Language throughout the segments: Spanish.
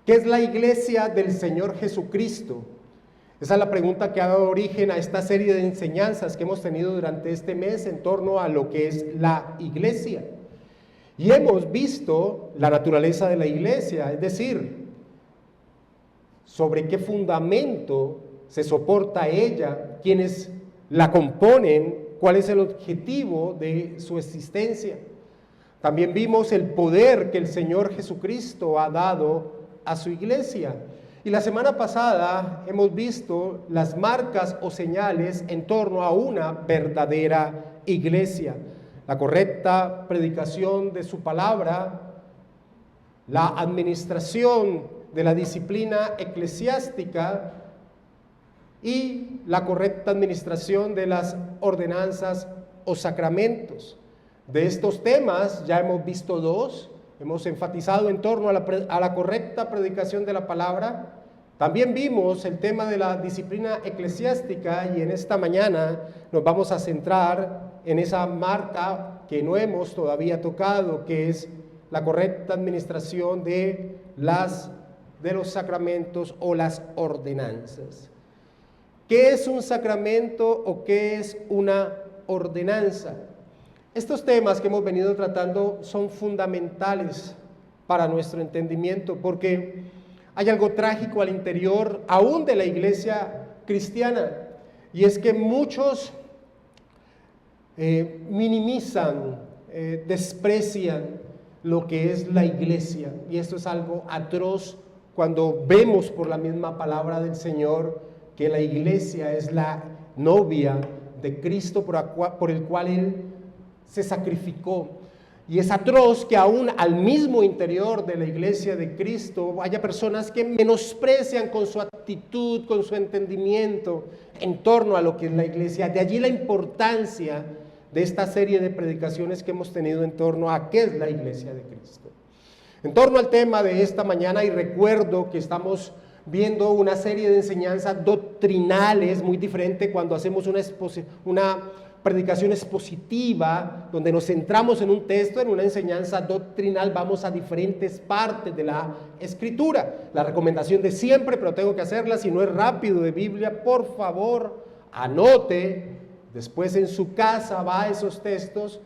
¿Qué es la iglesia del Señor Jesucristo? Esa es la pregunta que ha dado origen a esta serie de enseñanzas que hemos tenido durante este mes en torno a lo que es la iglesia. Y hemos visto la naturaleza de la iglesia, es decir, sobre qué fundamento se soporta ella, quiénes la componen, cuál es el objetivo de su existencia. También vimos el poder que el Señor Jesucristo ha dado a su iglesia. Y la semana pasada hemos visto las marcas o señales en torno a una verdadera iglesia. La correcta predicación de su palabra, la administración de la disciplina eclesiástica y la correcta administración de las ordenanzas o sacramentos. De estos temas ya hemos visto dos. Hemos enfatizado en torno a la correcta predicación de la palabra. También vimos el tema de la disciplina eclesiástica y en esta mañana nos vamos a centrar en esa marca que no hemos todavía tocado, que es la correcta administración de los sacramentos o las ordenanzas. ¿Qué es un sacramento o qué es una ordenanza? Estos temas que hemos venido tratando son fundamentales para nuestro entendimiento porque hay algo trágico al interior aún de la iglesia cristiana, y es que muchos minimizan, desprecian lo que es la iglesia, y esto es algo atroz cuando vemos por la misma palabra del Señor que la iglesia es la novia de Cristo por el cual Él se sacrificó. Y es atroz que aún al mismo interior de la iglesia de Cristo haya personas que menosprecian con su actitud, con su entendimiento en torno a lo que es la iglesia. De allí la importancia de esta serie de predicaciones que hemos tenido en torno a qué es la iglesia de Cristo. En torno al tema de esta mañana, y recuerdo que estamos viendo una serie de enseñanzas doctrinales muy diferente cuando hacemos una predicación expositiva, donde nos centramos en un texto, en una enseñanza doctrinal, vamos a diferentes partes de la Escritura. La recomendación de siempre, pero tengo que hacerla, si no es rápido de Biblia, por favor, anote, después en su casa va a esos textos,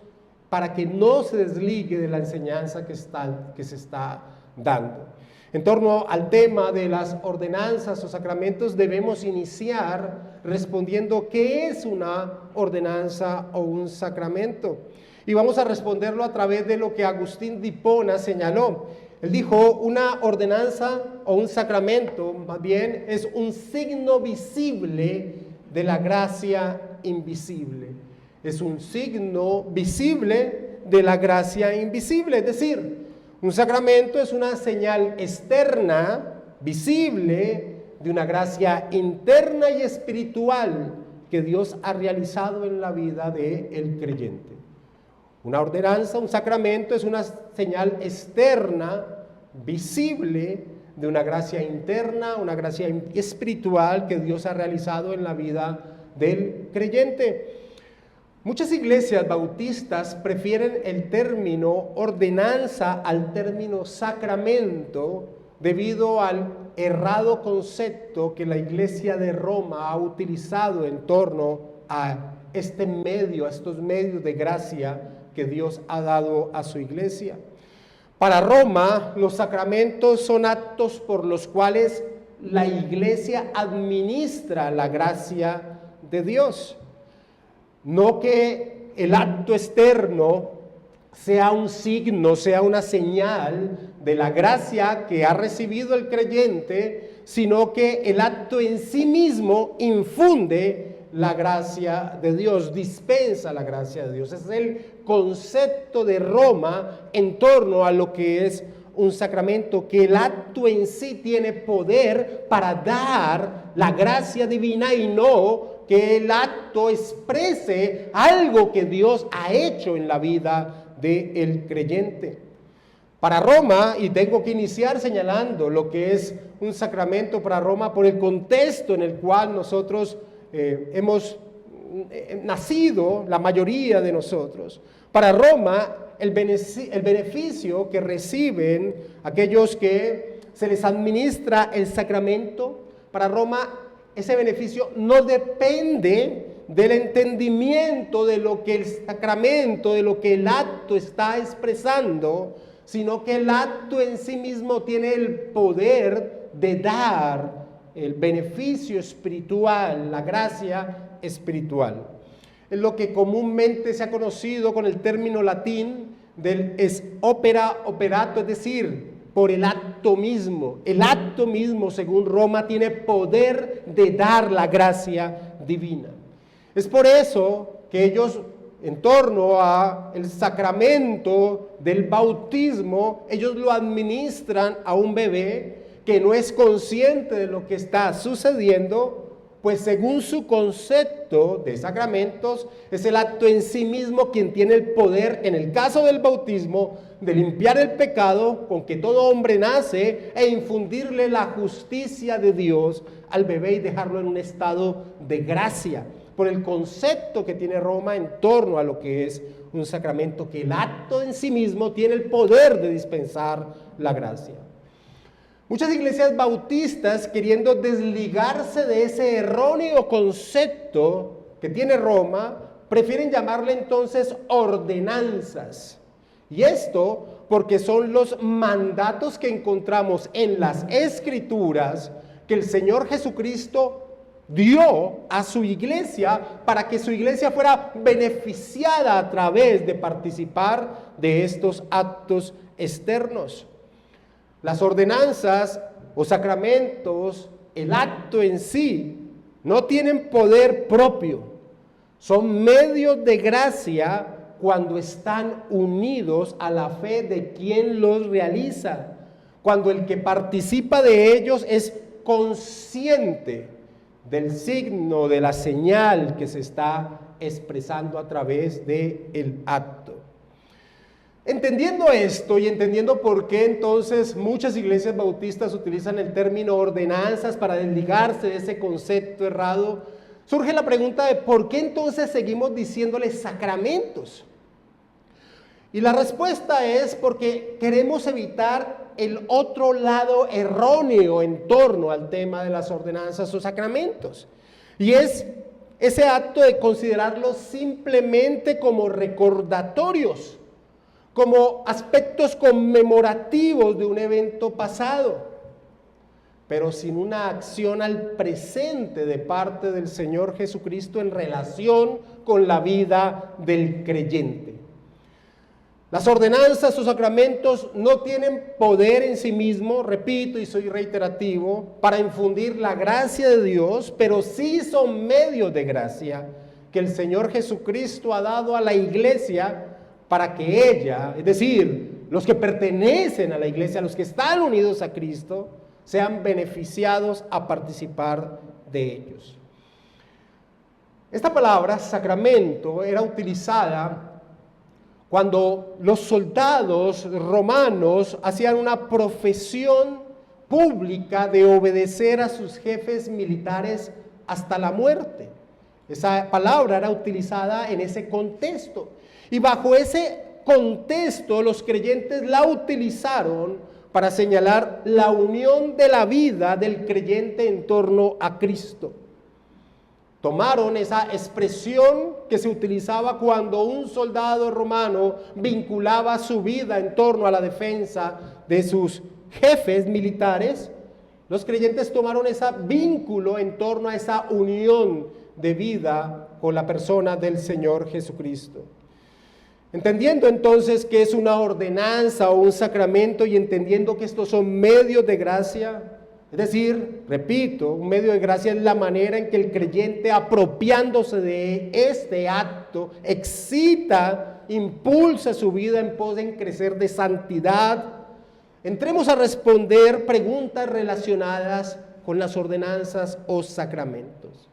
para que no se desligue de la enseñanza que se está dando. En torno al tema de las ordenanzas o sacramentos, debemos iniciar respondiendo qué es una ordenanza o un sacramento. Y vamos a responderlo a través de lo que Agustín de Hipona señaló. Él dijo, una ordenanza o un sacramento, más bien, es un signo visible de la gracia invisible. Es un signo visible de la gracia invisible, es decir, un sacramento es una señal externa, visible, de una gracia interna y espiritual que Dios ha realizado en la vida del creyente. Una ordenanza, un sacramento, es una señal externa, visible, de una gracia interna, una gracia espiritual que Dios ha realizado en la vida del creyente. Muchas iglesias bautistas prefieren el término ordenanza al término sacramento debido al errado concepto que la iglesia de Roma ha utilizado en torno a este medio, a estos medios de gracia que Dios ha dado a su iglesia. Para Roma, los sacramentos son actos por los cuales la iglesia administra la gracia de Dios. No que el acto externo sea un signo, sea una señal de la gracia que ha recibido el creyente, sino que el acto en sí mismo infunde la gracia de Dios, dispensa la gracia de Dios. Ese es el concepto de Roma en torno a lo que es un sacramento, que el acto en sí tiene poder para dar la gracia divina y no que el acto exprese algo que Dios ha hecho en la vida del creyente. Para Roma, y tengo que iniciar señalando lo que es un sacramento para Roma por el contexto en el cual nosotros hemos nacido, la mayoría de nosotros. Para Roma, el beneficio que reciben aquellos que se les administra el sacramento, para Roma ese beneficio no depende del entendimiento de lo que el sacramento, de lo que el acto está expresando, sino que el acto en sí mismo tiene el poder de dar el beneficio espiritual, la gracia espiritual. Es lo que comúnmente se ha conocido con el término latín del ex opera operato, es decir, por el acto mismo. El acto mismo, según Roma, tiene poder de dar la gracia divina. Es por eso que ellos, en torno al sacramento del bautismo, ellos lo administran a un bebé que no es consciente de lo que está sucediendo, pues según su concepto de sacramentos, es el acto en sí mismo quien tiene el poder, en el caso del bautismo, de limpiar el pecado con que todo hombre nace e infundirle la justicia de Dios al bebé y dejarlo en un estado de gracia, por el concepto que tiene Roma en torno a lo que es un sacramento, que el acto en sí mismo tiene el poder de dispensar la gracia. Muchas iglesias bautistas, queriendo desligarse de ese erróneo concepto que tiene Roma, prefieren llamarle entonces ordenanzas. Y esto porque son los mandatos que encontramos en las Escrituras que el Señor Jesucristo dio a su iglesia para que su iglesia fuera beneficiada a través de participar de estos actos externos. Las ordenanzas o sacramentos, el acto en sí, no tienen poder propio. Son medios de gracia cuando están unidos a la fe de quien los realiza. Cuando el que participa de ellos es consciente del signo, de la señal que se está expresando a través del acto. Entendiendo esto y entendiendo por qué entonces muchas iglesias bautistas utilizan el término ordenanzas para desligarse de ese concepto errado, surge la pregunta de por qué entonces seguimos diciéndoles sacramentos. Y la respuesta es porque queremos evitar el otro lado erróneo en torno al tema de las ordenanzas o sacramentos. Y es ese acto de considerarlos simplemente como recordatorios, como aspectos conmemorativos de un evento pasado, pero sin una acción al presente de parte del Señor Jesucristo en relación con la vida del creyente. Las ordenanzas o sacramentos no tienen poder en sí mismos, repito y soy reiterativo, para infundir la gracia de Dios, pero sí son medios de gracia que el Señor Jesucristo ha dado a la iglesia para que ella, es decir, los que pertenecen a la iglesia, los que están unidos a Cristo, sean beneficiados a participar de ellos. Esta palabra, sacramento, era utilizada cuando los soldados romanos hacían una profesión pública de obedecer a sus jefes militares hasta la muerte. Esa palabra era utilizada en ese contexto. Y bajo ese contexto los creyentes la utilizaron para señalar la unión de la vida del creyente en torno a Cristo. Tomaron esa expresión que se utilizaba cuando un soldado romano vinculaba su vida en torno a la defensa de sus jefes militares. Los creyentes tomaron ese vínculo en torno a esa unión de vida con la persona del Señor Jesucristo. Entendiendo entonces que es una ordenanza o un sacramento y entendiendo que estos son medios de gracia, es decir, repito, un medio de gracia es la manera en que el creyente, apropiándose de este acto, excita, impulsa su vida en pos de crecer de santidad. Entremos a responder preguntas relacionadas con las ordenanzas o sacramentos.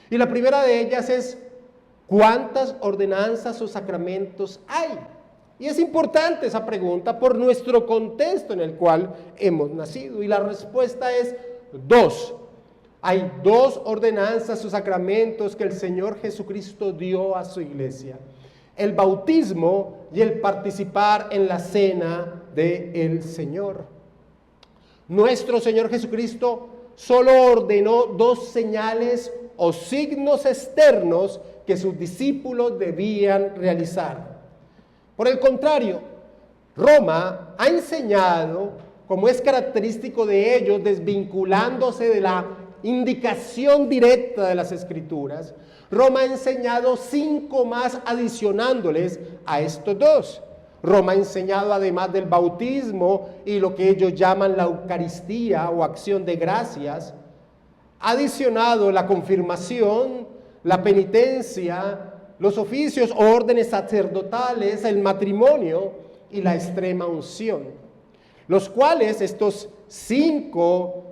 Y la primera de ellas es: ¿cuántas ordenanzas o sacramentos hay? Y es importante esa pregunta por nuestro contexto en el cual hemos nacido. Y la respuesta es 2. Hay 2 ordenanzas o sacramentos que el Señor Jesucristo dio a su iglesia: el bautismo y el participar en la cena del Señor. Nuestro Señor Jesucristo solo ordenó dos señales o signos externos que sus discípulos debían realizar. Por el contrario, Roma ha enseñado, como es característico de ellos, desvinculándose de la indicación directa de las Escrituras, Roma ha enseñado 5 más adicionándoles a estos dos. Roma ha enseñado, además del bautismo y lo que ellos llaman la Eucaristía o acción de gracias, ha adicionado la confirmación, la penitencia, los oficios o órdenes sacerdotales, el matrimonio y la extrema unción, los cuales estos 5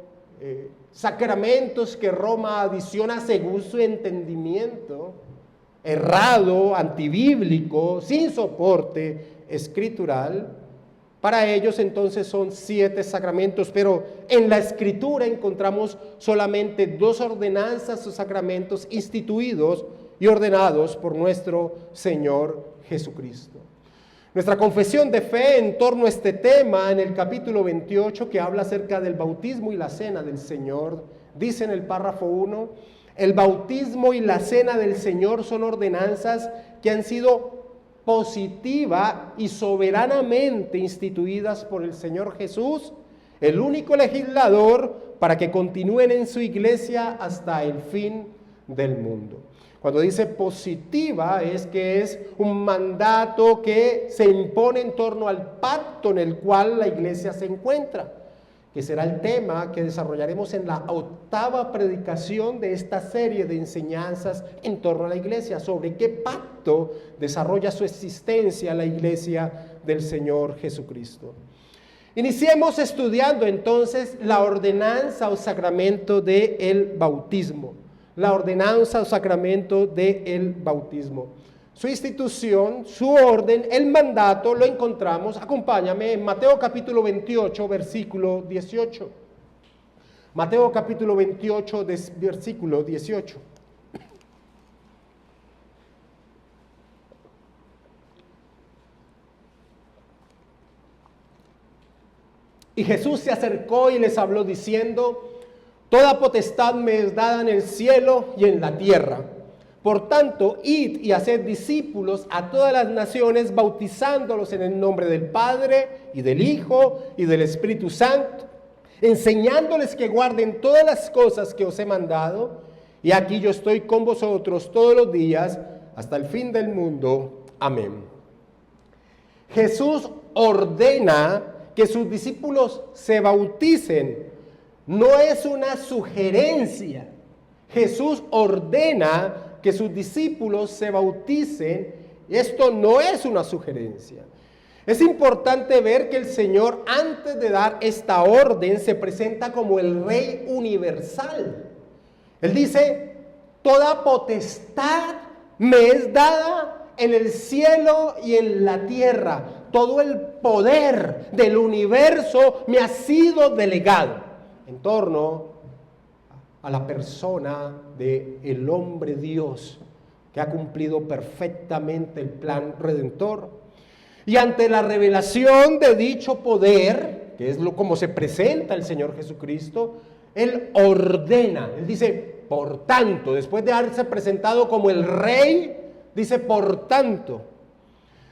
sacramentos que Roma adiciona según su entendimiento, errado, antibíblico, sin soporte escritural, para ellos entonces son 7 sacramentos, pero en la Escritura encontramos solamente 2 ordenanzas o sacramentos instituidos y ordenados por nuestro Señor Jesucristo. Nuestra confesión de fe en torno a este tema, en el capítulo 28, que habla acerca del bautismo y la cena del Señor, dice en el párrafo 1, el bautismo y la cena del Señor son ordenanzas que han sido positiva y soberanamente instituidas por el Señor Jesús, el único legislador, para que continúen en su iglesia hasta el fin del mundo. Cuando dice positiva es que es un mandato que se impone en torno al pacto en el cual la iglesia se encuentra, que será el tema que desarrollaremos en la 8ª predicación de esta serie de enseñanzas en torno a la iglesia, sobre qué pacto desarrolla su existencia la iglesia del Señor Jesucristo. Iniciemos estudiando entonces la ordenanza o sacramento del bautismo. La ordenanza o sacramento del bautismo. Su institución, su orden, el mandato lo encontramos, acompáñame, en Mateo capítulo 28, versículo 18. Mateo capítulo 28, versículo 18. Y Jesús se acercó y les habló diciendo: toda potestad me es dada en el cielo y en la tierra. Por tanto, id y haced discípulos a todas las naciones, bautizándolos en el nombre del Padre, y del Hijo, y del Espíritu Santo, enseñándoles que guarden todas las cosas que os he mandado. Y aquí yo estoy con vosotros todos los días, hasta el fin del mundo. Amén. Jesús ordena que sus discípulos se bauticen. No es una sugerencia. Jesús ordena que sus discípulos se bauticen. Esto no es una sugerencia. Es importante ver que el Señor, antes de dar esta orden, se presenta como el Rey universal. Él dice: toda potestad me es dada en el cielo y en la tierra. Todo el poder del universo me ha sido delegado en torno a la persona del hombre Dios, que ha cumplido perfectamente el plan redentor. Y ante la revelación de dicho poder, que es como se presenta el Señor Jesucristo, Él ordena, Él dice: por tanto, después de haberse presentado como el Rey, dice: por tanto.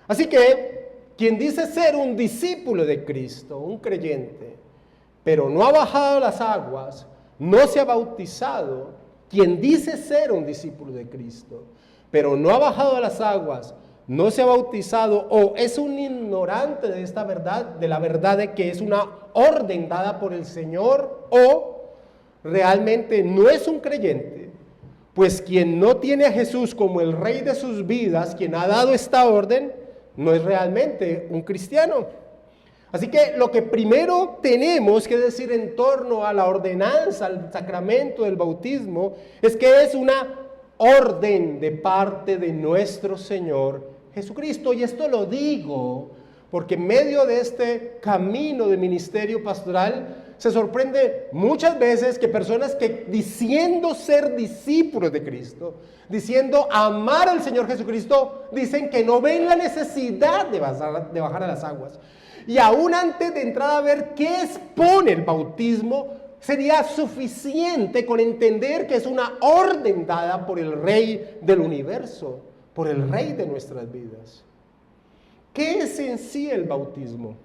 Así que quien dice ser un discípulo de Cristo, un creyente, pero no ha bajado las aguas, no se ha bautizado, quien dice ser un discípulo de Cristo, pero no ha bajado a las aguas, no se ha bautizado, o es un ignorante de esta verdad, de la verdad de que es una orden dada por el Señor, o realmente no es un creyente, pues quien no tiene a Jesús como el Rey de sus vidas, quien ha dado esta orden, no es realmente un cristiano. Así que lo que primero tenemos que decir en torno a la ordenanza, al sacramento del bautismo, es que es una orden de parte de nuestro Señor Jesucristo. Y esto lo digo porque en medio de este camino de ministerio pastoral se sorprende muchas veces que personas que, diciendo ser discípulos de Cristo, diciendo amar al Señor Jesucristo, dicen que no ven la necesidad de bajar a las aguas. Y aún antes de entrar a ver qué expone el bautismo, sería suficiente con entender que es una orden dada por el Rey del universo, por el Rey de nuestras vidas. ¿Qué es en sí el bautismo?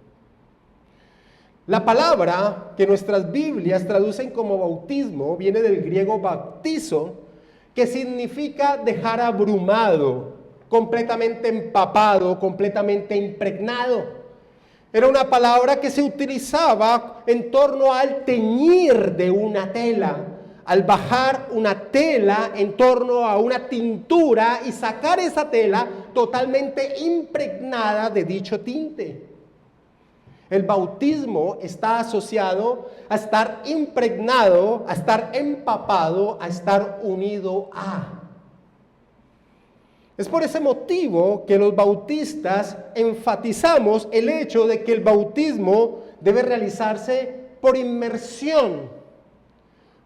La palabra que nuestras Biblias traducen como bautismo viene del griego baptizo, que significa dejar abrumado, completamente empapado, completamente impregnado. Era una palabra que se utilizaba en torno al teñir de una tela, al bajar una tela en torno a una tintura y sacar esa tela totalmente impregnada de dicho tinte. El bautismo está asociado a estar impregnado, a estar empapado, a estar unido a. Es por ese motivo que los bautistas enfatizamos el hecho de que el bautismo debe realizarse por inmersión,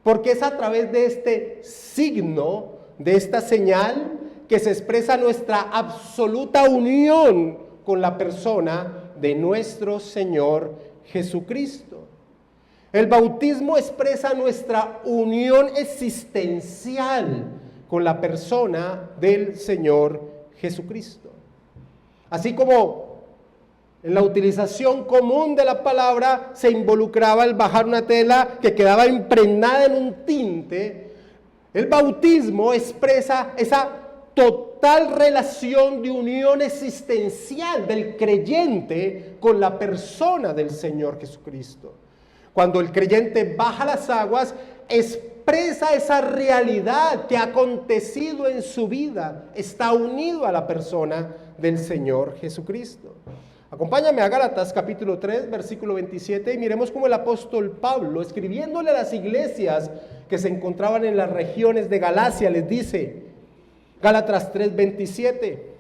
porque es a través de este signo, de esta señal, que se expresa nuestra absoluta unión con la persona de nuestro Señor Jesucristo. El bautismo expresa nuestra unión existencial con la persona del Señor Jesucristo. Así como en la utilización común de la palabra se involucraba el bajar una tela que quedaba impregnada en un tinte, el bautismo expresa esa total relación de unión existencial del creyente con la persona del Señor Jesucristo. Cuando el creyente baja las aguas, expresa esa realidad que ha acontecido en su vida, está unido a la persona del Señor Jesucristo. Acompáñame a Gálatas capítulo 3, versículo 27, y miremos cómo el apóstol Pablo, escribiéndole a las iglesias que se encontraban en las regiones de Galacia, les dice, Gálatas 3, 27,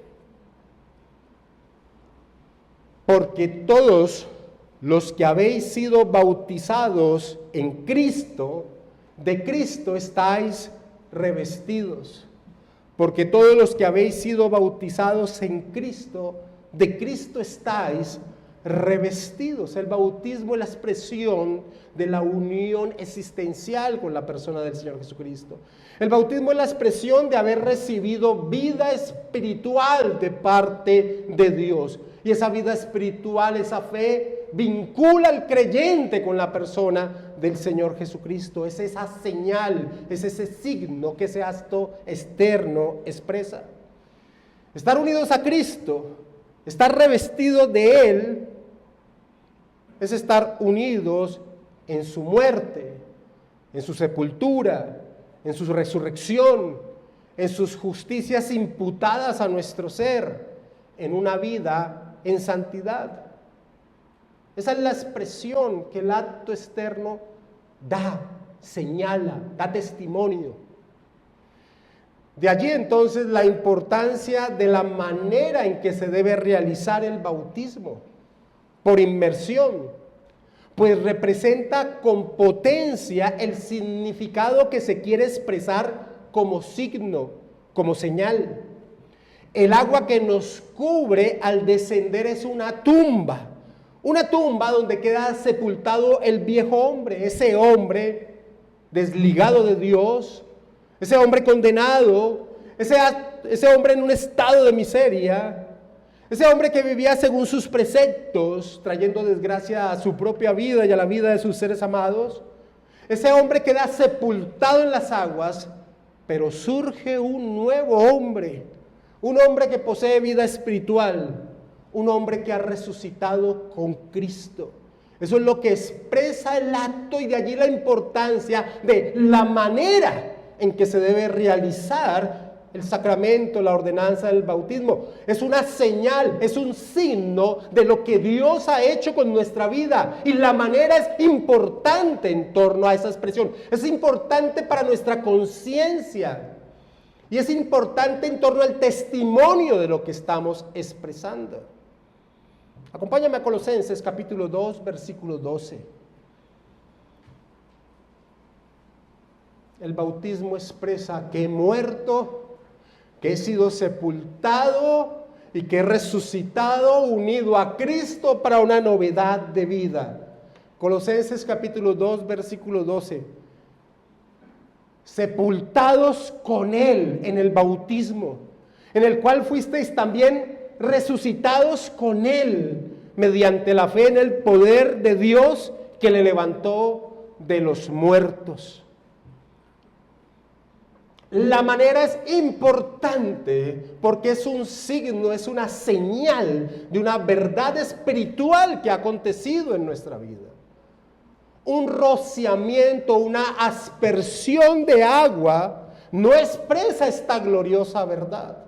porque todos los que habéis sido bautizados en Cristo, de Cristo estáis revestidos. Porque todos los que habéis sido bautizados en Cristo, de Cristo estáis revestidos. El bautismo es la expresión de la unión existencial con la persona del Señor Jesucristo. El bautismo es la expresión de haber recibido vida espiritual de parte de Dios. Y esa vida espiritual, esa fe, vincula al creyente con la persona del Señor Jesucristo. Es esa señal, es ese signo que ese acto externo expresa. Estar unidos a Cristo, estar revestidos de Él, es estar unidos en su muerte, en su sepultura, en su resurrección, en sus justicias imputadas a nuestro ser, en una vida en santidad. Esa es la expresión que el acto externo da, señala, da testimonio. De allí entonces la importancia de la manera en que se debe realizar el bautismo, por inmersión, pues representa con potencia el significado que se quiere expresar como signo, como señal. El agua que nos cubre al descender es una tumba donde queda sepultado el viejo hombre, ese hombre desligado de Dios, ese hombre condenado, ese hombre en un estado de miseria, ese hombre que vivía según sus preceptos, trayendo desgracia a su propia vida y a la vida de sus seres amados. Ese hombre queda sepultado en las aguas, pero surge un nuevo hombre, un hombre que posee vida espiritual, un hombre que ha resucitado con Cristo. Eso es lo que expresa el acto y de allí la importancia de la manera en que se debe realizar el sacramento, la ordenanza del bautismo. Es una señal, es un signo de lo que Dios ha hecho con nuestra vida. Y la manera es importante en torno a esa expresión. Es importante para nuestra conciencia. Y es importante en torno al testimonio de lo que estamos expresando. Acompáñame a Colosenses capítulo 2, versículo 12. El bautismo expresa que he muerto, que he sido sepultado y que he resucitado unido a Cristo para una novedad de vida. Colosenses capítulo 2, versículo 12. Sepultados con Él en el bautismo, en el cual fuisteis también resucitados con Él, mediante la fe en el poder de Dios que le levantó de los muertos. La manera es importante porque es un signo, es una señal de una verdad espiritual que ha acontecido en nuestra vida. Un rociamiento, una aspersión de agua no expresa esta gloriosa verdad.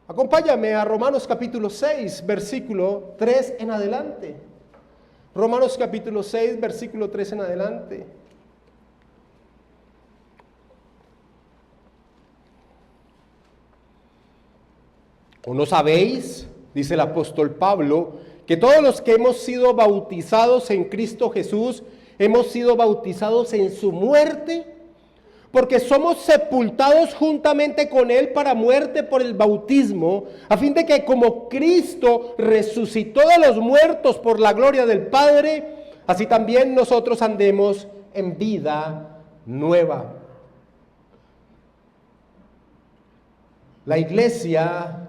Acompáñame a Romanos capítulo 6, versículo 3 en adelante. Romanos capítulo 6, versículo 3 en adelante. ¿O no sabéis, dice el apóstol Pablo, que todos los que hemos sido bautizados en Cristo Jesús, hemos sido bautizados en su muerte? Porque somos sepultados juntamente con Él para muerte por el bautismo, a fin de que como Cristo resucitó de los muertos por la gloria del Padre, así también nosotros andemos en vida nueva. La iglesia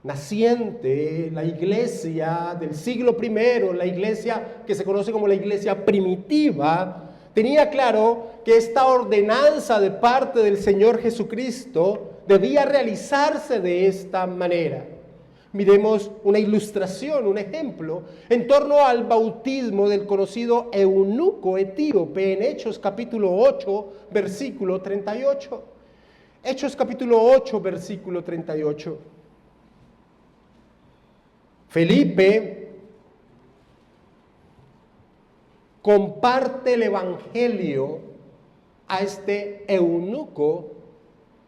naciente, la iglesia del siglo I, la iglesia que se conoce como la iglesia primitiva, tenía claro que esta ordenanza de parte del Señor Jesucristo debía realizarse de esta manera. Miremos una ilustración, un ejemplo, en torno al bautismo del conocido eunuco etíope en Hechos capítulo 8, versículo 38. Hechos capítulo 8, versículo 38. Felipe comparte el evangelio a este eunuco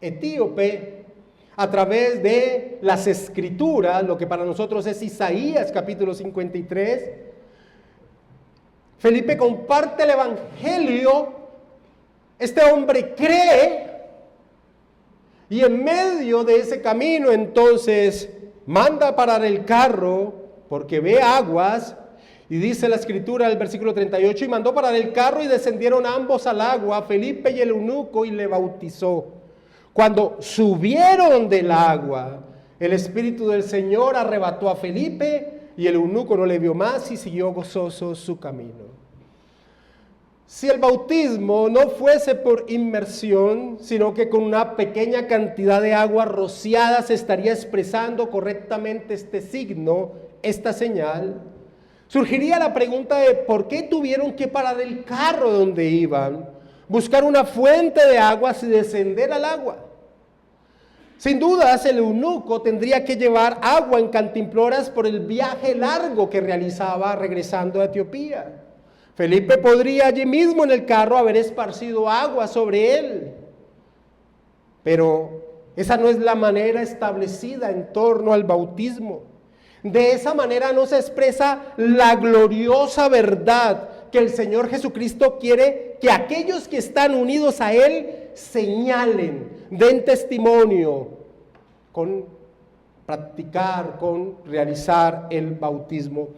etíope a través de las escrituras, lo que para nosotros es Isaías capítulo 53. Felipe comparte el evangelio, este hombre cree, y en medio de ese camino entonces manda parar el carro porque ve aguas, y dice la escritura del versículo 38, y mandó parar el carro y descendieron ambos al agua, Felipe y el eunuco, y le bautizó. Cuando subieron del agua, el Espíritu del Señor arrebató a Felipe, y el eunuco no le vio más y siguió gozoso su camino. Si el bautismo no fuese por inmersión, sino que con una pequeña cantidad de agua rociada se estaría expresando correctamente este signo, esta señal, surgiría la pregunta de por qué tuvieron que parar el carro donde iban, buscar una fuente de aguas y descender al agua. Sin dudas, el eunuco tendría que llevar agua en cantimploras por el viaje largo que realizaba regresando a Etiopía. Felipe podría allí mismo en el carro haber esparcido agua sobre él, pero esa no es la manera establecida en torno al bautismo. De esa manera no se expresa la gloriosa verdad que el Señor Jesucristo quiere que aquellos que están unidos a Él señalen, den testimonio con practicar, con realizar el bautismo.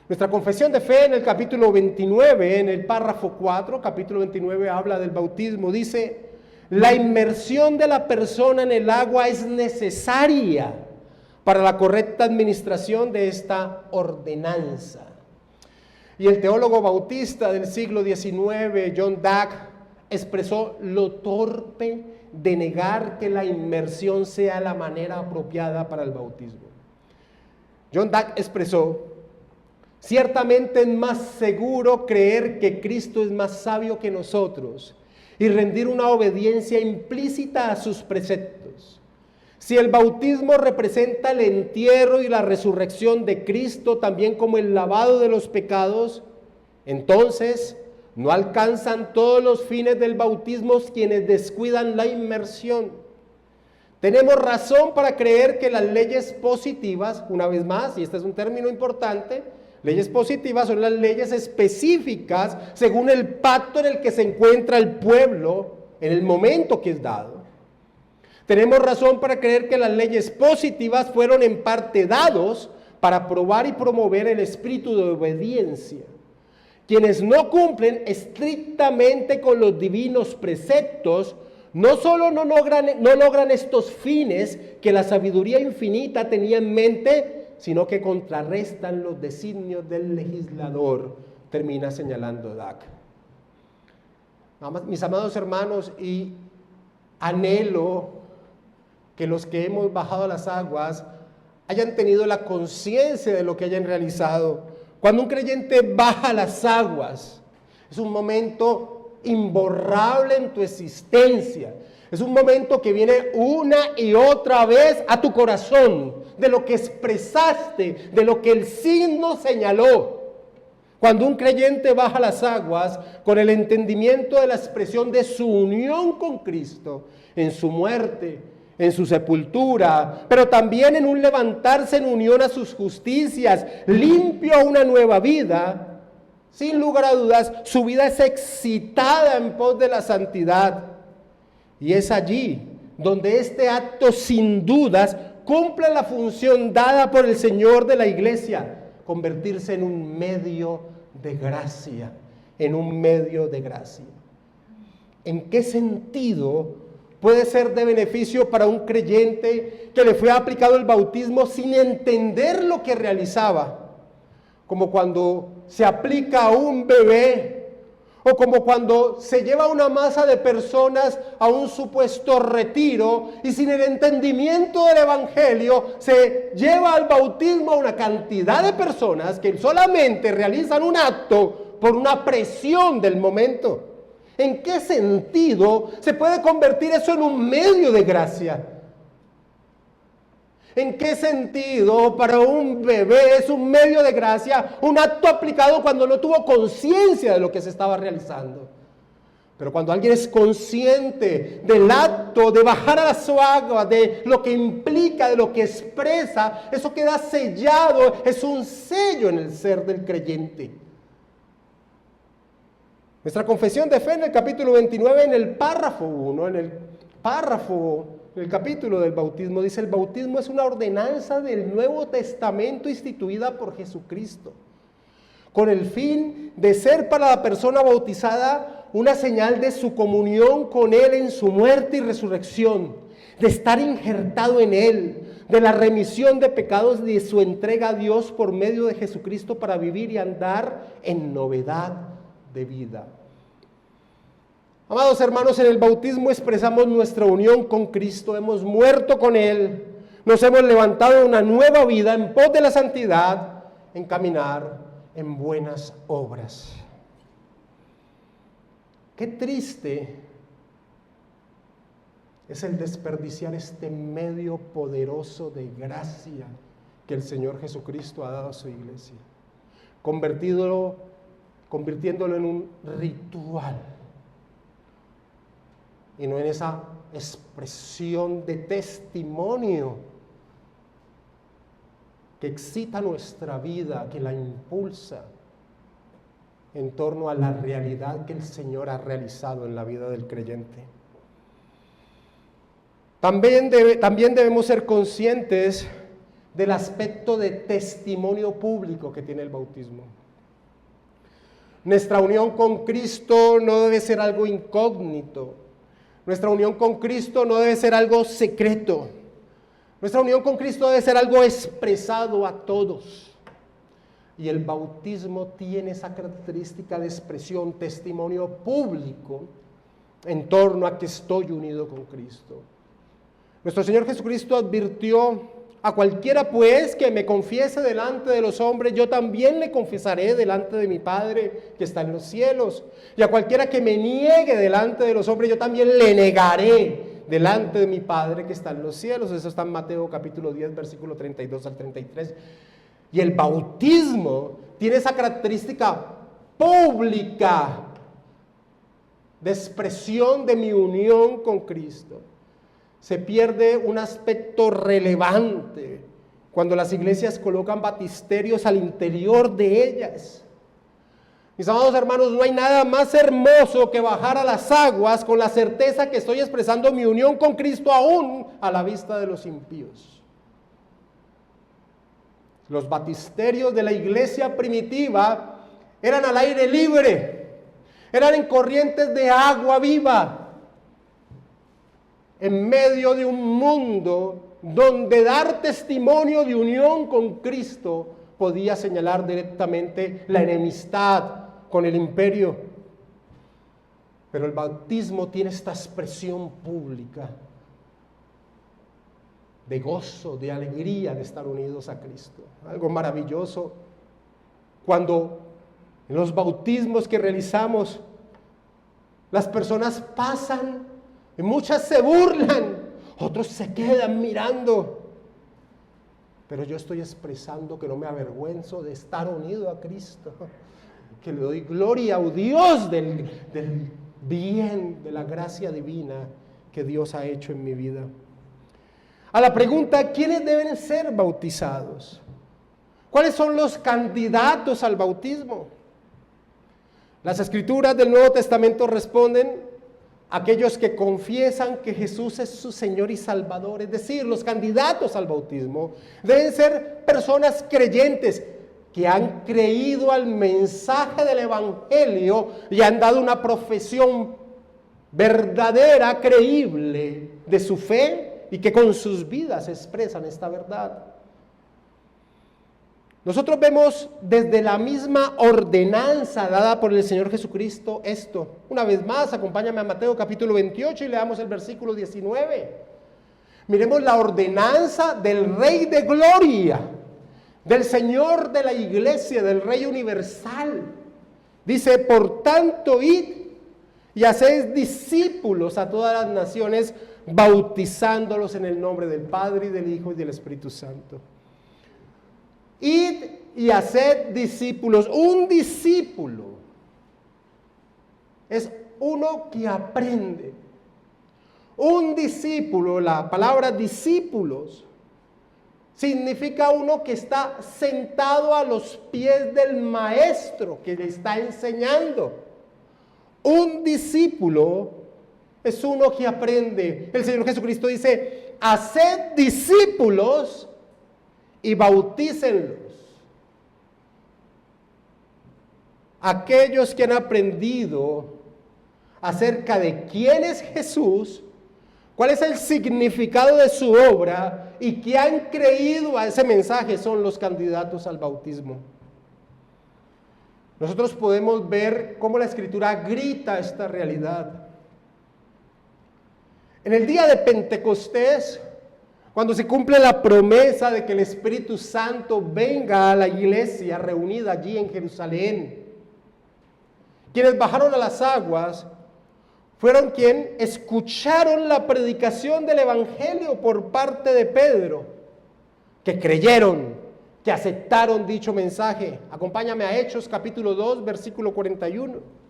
Nuestra confesión de fe en el capítulo 29, en el párrafo 4, capítulo 29 habla del bautismo, dice: la inmersión de la persona en el agua es necesaria para la correcta administración de esta ordenanza. Y el teólogo bautista del siglo XIX, John Dack, expresó lo torpe de negar que la inmersión sea la manera apropiada para el bautismo. John Dack expresó: ciertamente es más seguro creer que Cristo es más sabio que nosotros y rendir una obediencia implícita a sus preceptos. Si el bautismo representa el entierro y la resurrección de Cristo, también como el lavado de los pecados, entonces no alcanzan todos los fines del bautismo quienes descuidan la inmersión. Tenemos razón para creer que las leyes positivas, una vez más, y este es un término importante, leyes positivas son las leyes específicas según el pacto en el que se encuentra el pueblo en el momento que es dado. Tenemos razón para creer que las leyes positivas fueron en parte dados para probar y promover el espíritu de obediencia. Quienes no cumplen estrictamente con los divinos preceptos, no solo no logran estos fines que la sabiduría infinita tenía en mente, sino que contrarrestan los designios del legislador, termina señalando Dag. Mis amados hermanos, y anhelo que los que hemos bajado a las aguas hayan tenido la conciencia de lo que hayan realizado. Cuando un creyente baja a las aguas, es un momento imborrable en tu existencia. Es un momento que viene una y otra vez a tu corazón, de lo que expresaste, de lo que el signo señaló. Cuando un creyente baja a las aguas con el entendimiento de la expresión de su unión con Cristo, en su muerte, en su sepultura, pero también en un levantarse en unión a sus justicias, limpio a una nueva vida, sin lugar a dudas, su vida es excitada en pos de la santidad. Y es allí donde este acto sin dudas cumple la función dada por el Señor de la iglesia, convertirse en un medio de gracia, en un medio de gracia. ¿En qué sentido puede ser de beneficio para un creyente que le fue aplicado el bautismo sin entender lo que realizaba? Como cuando se aplica a un bebé, o como cuando se lleva una masa de personas a un supuesto retiro y sin el entendimiento del evangelio se lleva al bautismo a una cantidad de personas que solamente realizan un acto por una presión del momento. ¿En qué sentido se puede convertir eso en un medio de gracia? ¿En qué sentido para un bebé es un medio de gracia, un acto aplicado cuando no tuvo conciencia de lo que se estaba realizando? Pero cuando alguien es consciente del acto de bajar a las aguas, de lo que implica, de lo que expresa, eso queda sellado, es un sello en el ser del creyente. Nuestra confesión de fe en el capítulo 29, en el párrafo 1, en el capítulo del bautismo, dice: el bautismo es una ordenanza del Nuevo Testamento instituida por Jesucristo, con el fin de ser para la persona bautizada una señal de su comunión con Él en su muerte y resurrección, de estar injertado en Él, de la remisión de pecados y de su entrega a Dios por medio de Jesucristo para vivir y andar en novedad de vida. Amados hermanos, en el bautismo expresamos nuestra unión con Cristo, hemos muerto con Él, nos hemos levantado a una nueva vida en pos de la santidad, en caminar en buenas obras. Qué triste es el desperdiciar este medio poderoso de gracia que el Señor Jesucristo ha dado a su iglesia, convirtiéndolo en un ritual y no en esa expresión de testimonio que excita nuestra vida, que la impulsa en torno a la realidad que el Señor ha realizado en la vida del creyente. También debemos ser conscientes del aspecto de testimonio público que tiene el bautismo. Nuestra unión con Cristo no debe ser algo incógnito. Nuestra unión con Cristo no debe ser algo secreto. Nuestra unión con Cristo debe ser algo expresado a todos. Y el bautismo tiene esa característica de expresión, testimonio público en torno a que estoy unido con Cristo. Nuestro Señor Jesucristo advirtió: a cualquiera pues que me confiese delante de los hombres, yo también le confesaré delante de mi Padre que está en los cielos. Y a cualquiera que me niegue delante de los hombres, yo también le negaré delante de mi Padre que está en los cielos. Eso está en Mateo capítulo 10, versículo 32 al 33. Y el bautismo tiene esa característica pública de expresión de mi unión con Cristo. Se pierde un aspecto relevante cuando las iglesias colocan batisterios al interior de ellas. Mis amados hermanos, no hay nada más hermoso que bajar a las aguas con la certeza que estoy expresando mi unión con Cristo aún a la vista de los impíos. Los baptisterios de la iglesia primitiva eran al aire libre, eran en corrientes de agua viva, en medio de un mundo donde dar testimonio de unión con Cristo podía señalar directamente la enemistad con el imperio. Pero el bautismo tiene esta expresión pública de gozo, de alegría de estar unidos a Cristo. Algo maravilloso. Cuando en los bautismos que realizamos, las personas pasan y muchas se burlan, otros se quedan mirando. Pero yo estoy expresando que no me avergüenzo de estar unido a Cristo, que le doy gloria a Dios del bien, de la gracia divina que Dios ha hecho en mi vida. A la pregunta, ¿quiénes deben ser bautizados? ¿Cuáles son los candidatos al bautismo? Las escrituras del Nuevo Testamento responden: aquellos que confiesan que Jesús es su Señor y Salvador. Es decir, los candidatos al bautismo deben ser personas creyentes que han creído al mensaje del Evangelio y han dado una profesión verdadera, creíble de su fe, y que con sus vidas expresan esta verdad. Nosotros vemos desde la misma ordenanza dada por el Señor Jesucristo esto. Una vez más, acompáñame a Mateo capítulo 28 y leamos el versículo 19. Miremos la ordenanza del Rey de Gloria, del Señor de la Iglesia, del Rey universal. Dice: por tanto, id y haced discípulos a todas las naciones, bautizándolos en el nombre del Padre, y del Hijo, y del Espíritu Santo. Id y haced discípulos. Un discípulo es uno que aprende. Un discípulo, la palabra discípulos, significa uno que está sentado a los pies del maestro que le está enseñando. Un discípulo es uno que aprende. El Señor Jesucristo dice: haced discípulos y bautícenlos. Aquellos que han aprendido acerca de quién es Jesús, cuál es el significado de su obra y que han creído a ese mensaje, son los candidatos al bautismo. Nosotros podemos ver cómo la Escritura grita esta realidad. En el día de Pentecostés, cuando se cumple la promesa de que el Espíritu Santo venga a la iglesia reunida allí en Jerusalén, quienes bajaron a las aguas fueron quienes escucharon la predicación del Evangelio por parte de Pedro, que creyeron, que aceptaron dicho mensaje. Acompáñame a Hechos capítulo 2, versículo 41.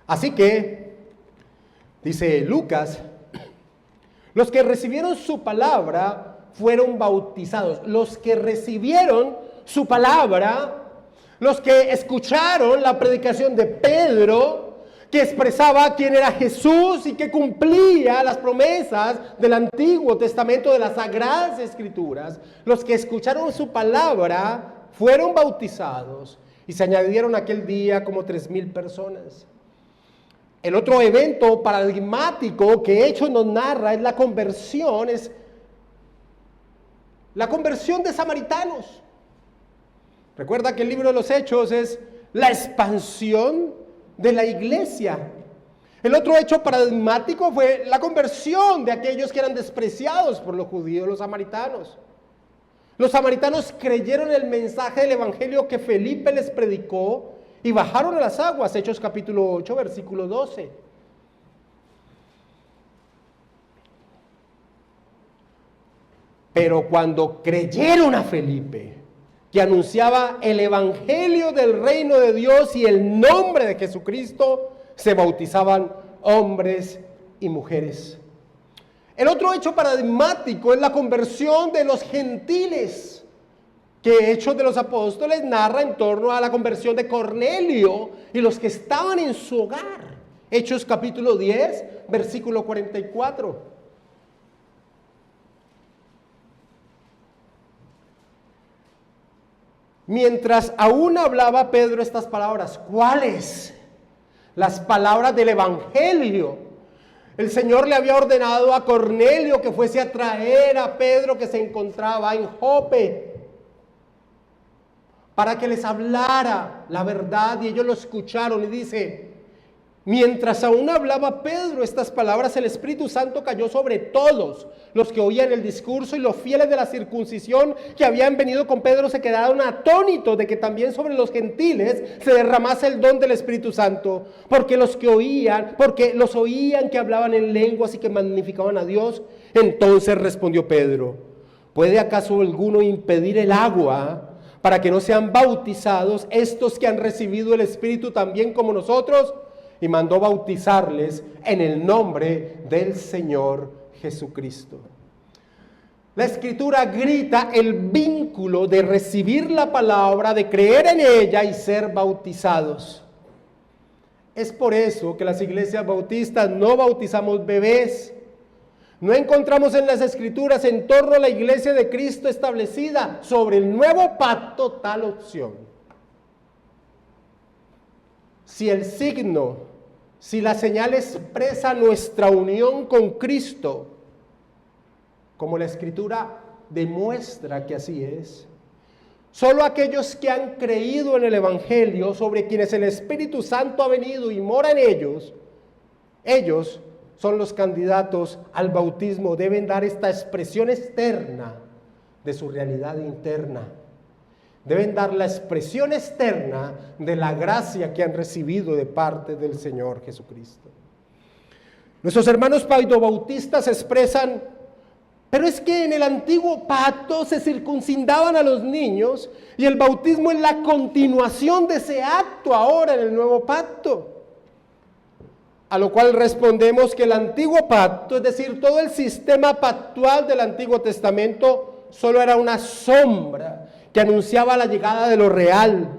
Así que, dice Lucas, los que recibieron su palabra fueron bautizados. Los que recibieron su palabra, los que escucharon la predicación de Pedro, que expresaba quién era Jesús y que cumplía las promesas del Antiguo Testamento, de las Sagradas Escrituras, los que escucharon su palabra fueron bautizados, y se añadieron aquel día como 3,000 personas. El otro evento paradigmático que Hechos nos narra es la conversión de samaritanos. Recuerda que el libro de los Hechos es la expansión de la iglesia. El otro hecho paradigmático fue la conversión de aquellos que eran despreciados por los judíos, los samaritanos. Los samaritanos creyeron el mensaje del evangelio que Felipe les predicó y bajaron a las aguas. Hechos capítulo 8, versículo 12. Pero cuando creyeron a Felipe, que anunciaba el evangelio del reino de Dios y el nombre de Jesucristo, se bautizaban hombres y mujeres. El otro hecho paradigmático es la conversión de los gentiles, que Hechos de los Apóstoles narra en torno a la conversión de Cornelio y los que estaban en su hogar. Hechos capítulo 10, versículo 44. Mientras aún hablaba Pedro estas palabras, ¿cuáles? Las palabras del Evangelio. El Señor le había ordenado a Cornelio que fuese a traer a Pedro, que se encontraba en Jope, para que les hablara la verdad, y ellos lo escucharon. Y dice, mientras aún hablaba Pedro estas palabras, el Espíritu Santo cayó sobre todos los que oían el discurso, y los fieles de la circuncisión que habían venido con Pedro se quedaron atónitos de que también sobre los gentiles se derramase el don del Espíritu Santo, porque los oían que hablaban en lenguas y que magnificaban a Dios. Entonces respondió Pedro, ¿puede acaso alguno impedir el agua para que no sean bautizados estos que han recibido el Espíritu también como nosotros? Y mandó bautizarles en el nombre del Señor Jesucristo. La Escritura grita el vínculo de recibir la palabra, de creer en ella y ser bautizados. Es por eso que las iglesias bautistas no bautizamos bebés. No encontramos en las Escrituras en torno a la iglesia de Cristo establecida sobre el nuevo pacto tal opción. Si el signo, si la señal expresa nuestra unión con Cristo, como la Escritura demuestra que así es, solo aquellos que han creído en el Evangelio, sobre quienes el Espíritu Santo ha venido y mora en ellos son los candidatos al bautismo. Deben dar esta expresión externa de su realidad interna. Deben dar la expresión externa de la gracia que han recibido de parte del Señor Jesucristo. Nuestros hermanos paidobautistas expresan, pero es que en el antiguo pacto se circuncidaban a los niños y el bautismo es la continuación de ese acto ahora en el nuevo pacto. A lo cual respondemos que el antiguo pacto, es decir, todo el sistema pactual del Antiguo Testamento, solo era una sombra que anunciaba la llegada de lo real.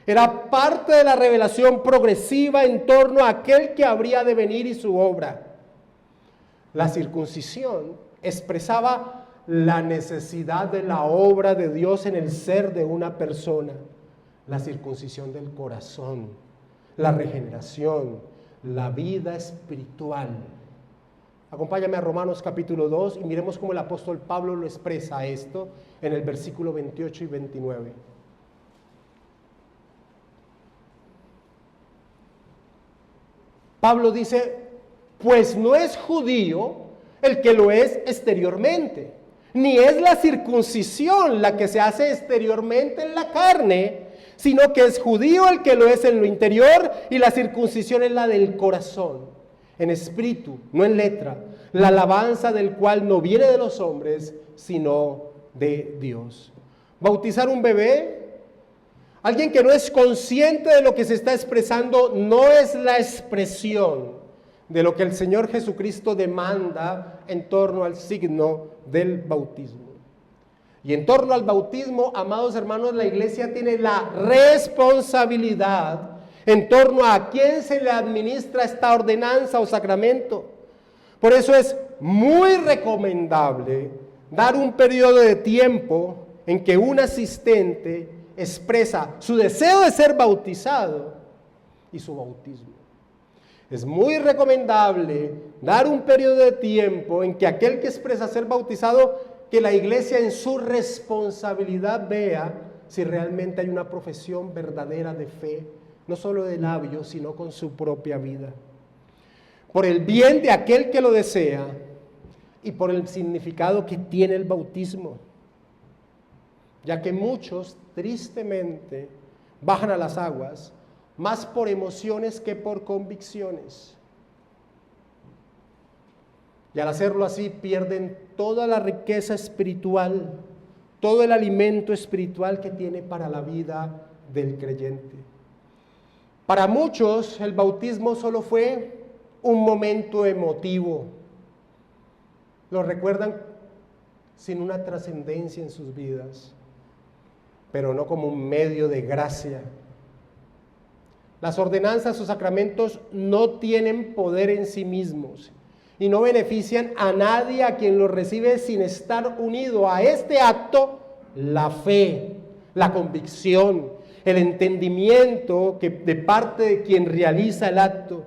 Era parte de la revelación progresiva en torno a aquel que habría de venir y su obra. La circuncisión expresaba la necesidad de la obra de Dios en el ser de una persona. La circuncisión del corazón, la regeneración, la vida espiritual. Acompáñame a Romanos capítulo 2 y miremos cómo el apóstol Pablo lo expresa esto en el versículo 28 y 29. Pablo dice, pues no es judío el que lo es exteriormente, ni es la circuncisión la que se hace exteriormente en la carne, sino que es judío el que lo es en lo interior, y la circuncisión es la del corazón, en espíritu, no en letra, la alabanza del cual no viene de los hombres, sino de Dios. Bautizar un bebé, alguien que no es consciente de lo que se está expresando, no es la expresión de lo que el Señor Jesucristo demanda en torno al signo del bautismo. Y en torno al bautismo, amados hermanos, la iglesia tiene la responsabilidad en torno a quién se le administra esta ordenanza o sacramento. Por eso es muy recomendable dar un periodo de tiempo en que un asistente expresa su deseo de ser bautizado y su bautismo. Es muy recomendable dar un periodo de tiempo en que aquel que expresa ser bautizado, que la iglesia en su responsabilidad vea si realmente hay una profesión verdadera de fe, no solo de labios, sino con su propia vida. Por el bien de aquel que lo desea y por el significado que tiene el bautismo, ya que muchos tristemente bajan a las aguas más por emociones que por convicciones. Y al hacerlo así pierden toda la riqueza espiritual, todo el alimento espiritual que tiene para la vida del creyente. Para muchos el bautismo solo fue un momento emotivo. lo recuerdan sin una trascendencia en sus vidas, pero no como un medio de gracia. Las ordenanzas o sacramentos no tienen poder en sí mismos y no benefician a nadie a quien los recibe sin estar unido a este acto la fe, la convicción, el entendimiento de parte de quien realiza el acto.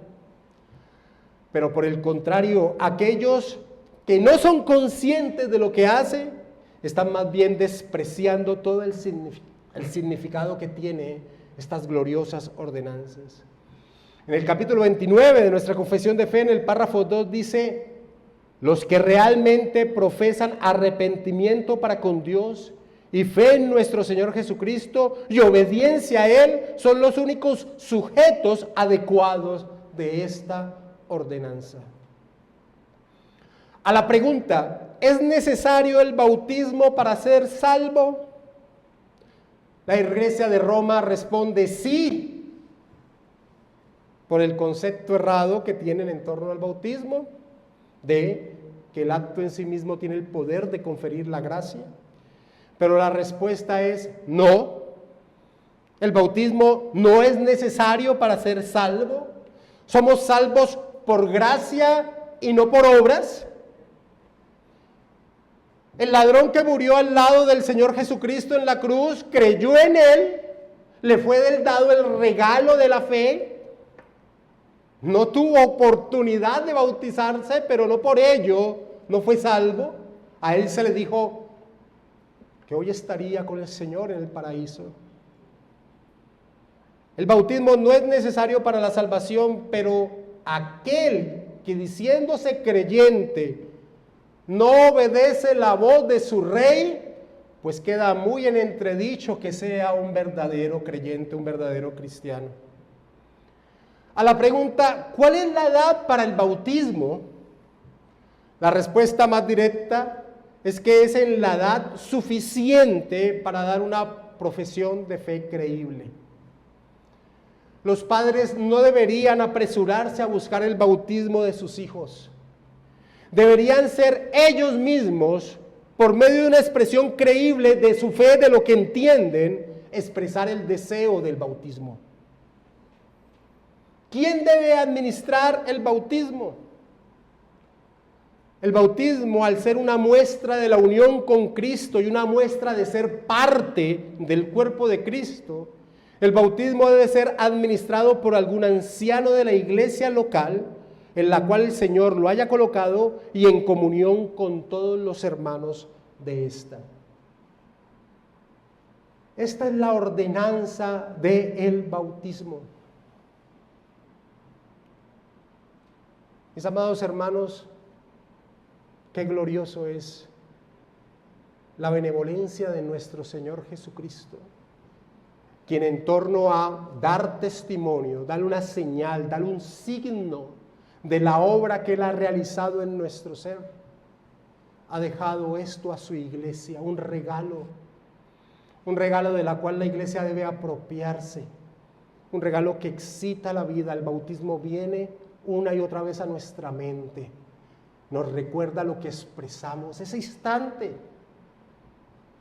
Pero por el contrario, aquellos que no son conscientes de lo que hacen, están más bien despreciando todo el significado que tiene estas gloriosas ordenanzas. En el capítulo 29 de nuestra confesión de fe, en el párrafo 2 dice: los que realmente profesan arrepentimiento para con Dios y fe en nuestro Señor Jesucristo y obediencia a Él son los únicos sujetos adecuados de esta ordenanza. A la pregunta, ¿es necesario el bautismo para ser salvo? La Iglesia de Roma responde sí, por el concepto errado que tienen en torno al bautismo, de que el acto en sí mismo tiene el poder de conferir la gracia. Pero la respuesta es no. El bautismo no es necesario para ser salvo. Somos salvos por gracia y no por obras. El ladrón que murió al lado del Señor Jesucristo en la cruz creyó en Él, le fue dado el regalo de la fe, no tuvo oportunidad de bautizarse, pero no por ello no fue salvo. A él se le dijo que hoy estaría con el Señor en el paraíso. El bautismo no es necesario para la salvación, pero aquel que diciéndose creyente no obedece la voz de su rey, pues queda muy en entredicho que sea un verdadero creyente, un verdadero cristiano. A la pregunta, ¿cuál es la edad para el bautismo? La respuesta más directa es que es en la edad suficiente para dar una profesión de fe creíble. Los padres no deberían apresurarse a buscar el bautismo de sus hijos. Deberían ser ellos mismos, por medio de una expresión creíble de su fe, de lo que entienden, expresar el deseo del bautismo. ¿Quién debe administrar el bautismo? El bautismo, al ser una muestra de la unión con Cristo y una muestra de ser parte del cuerpo de Cristo, el bautismo debe ser administrado por algún anciano de la iglesia local en la cual el Señor lo haya colocado y en comunión con todos los hermanos de esta. Esta es la ordenanza del bautismo. Mis amados hermanos, qué glorioso es la benevolencia de nuestro Señor Jesucristo, quien en torno a dar testimonio, darle una señal, darle un signo de la obra que Él ha realizado en nuestro ser, ha dejado esto a su iglesia, un regalo de la cual la iglesia debe apropiarse, un regalo que excita la vida. El bautismo viene una y otra vez a nuestra mente, nos recuerda lo que expresamos, ese instante,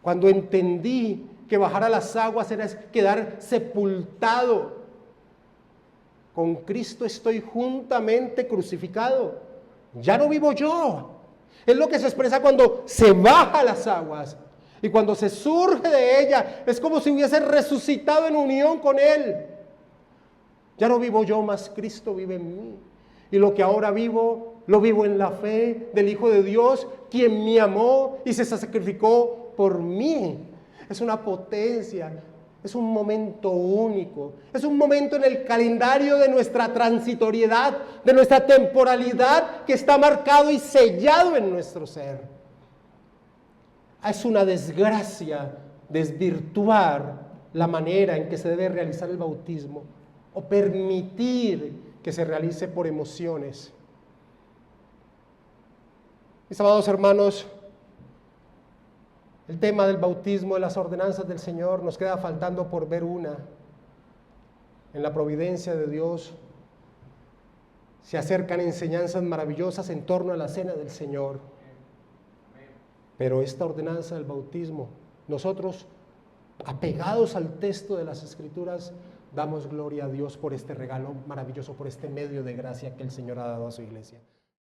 cuando entendí que bajar a las aguas era quedar sepultado. Con Cristo estoy juntamente crucificado. Ya no vivo yo. Es lo que se expresa cuando se baja a las aguas. Y cuando se surge de ella, es como si hubiese resucitado en unión con Él. Ya no vivo yo, mas Cristo vive en mí. Y lo que ahora vivo, lo vivo en la fe del Hijo de Dios, quien me amó y se sacrificó por mí. Es una potencia. Es un momento único, es un momento en el calendario de nuestra transitoriedad, de nuestra temporalidad que está marcado y sellado en nuestro ser. Es una desgracia desvirtuar la manera en que se debe realizar el bautismo o permitir que se realice por emociones. Mis amados hermanos, el tema del bautismo, de las ordenanzas del Señor, nos queda faltando por ver una. En la providencia de Dios se acercan enseñanzas maravillosas en torno a la cena del Señor. Pero esta ordenanza del bautismo, nosotros, apegados al texto de las Escrituras, damos gloria a Dios por este regalo maravilloso, por este medio de gracia que el Señor ha dado a su iglesia.